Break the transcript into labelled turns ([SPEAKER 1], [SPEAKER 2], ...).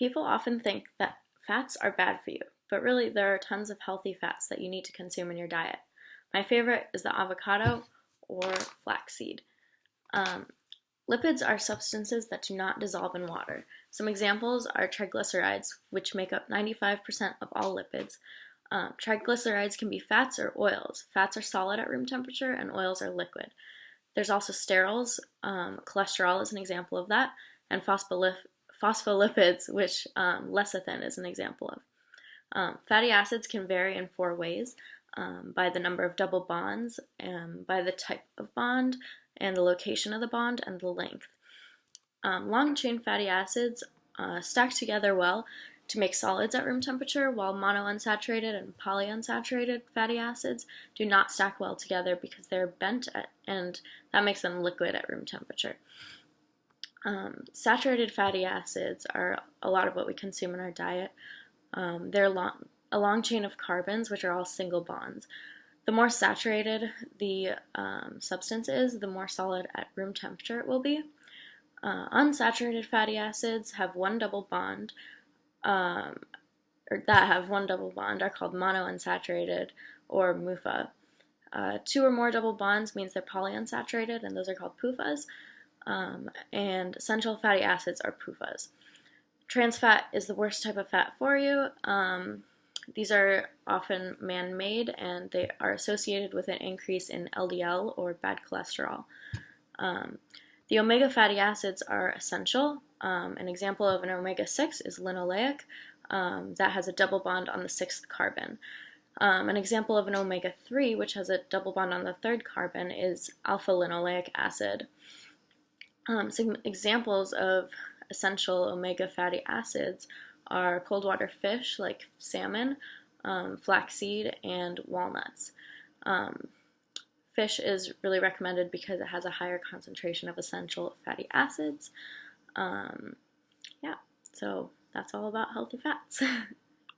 [SPEAKER 1] People often think that fats are bad for you, but really there are tons of healthy fats that you need to consume in your diet. My favorite is the avocado or flaxseed. Um, Lipids are substances that do not dissolve in water. Some examples are triglycerides, which make up 95% of all lipids. Triglycerides can be fats or oils. Fats are solid at room temperature and oils are liquid. There's also sterols. Cholesterol is an example of that, and phospholipids, which lecithin is an example of. Fatty acids can vary in four ways: by the number of double bonds, by the type of bond, and the location of the bond, and the length. Long-chain fatty acids stack together well to make solids at room temperature, while monounsaturated and polyunsaturated fatty acids do not stack well together because they're bent and that makes them liquid at room temperature. Saturated fatty acids are a lot of what we consume in our diet. They're a long chain of carbons, which are all single bonds. The more saturated the substance is, the more solid at room temperature it will be. Unsaturated fatty acids have one double bond, are called monounsaturated or MUFA. Two or more double bonds means they're polyunsaturated, and those are called PUFAs. And essential fatty acids are PUFAs. Trans fat is the worst type of fat for you. These are often man-made, and they are associated with an increase in LDL or bad cholesterol. The omega fatty acids are essential. An example of an omega-6 is linoleic. That has a double bond on the sixth carbon. An example of an omega-3, which has a double bond on the third carbon, is alpha-linoleic acid. Some examples of essential omega fatty acids are cold water fish like salmon, flaxseed, and walnuts. Fish is really recommended because it has a higher concentration of essential fatty acids. Yeah, so that's all about healthy fats.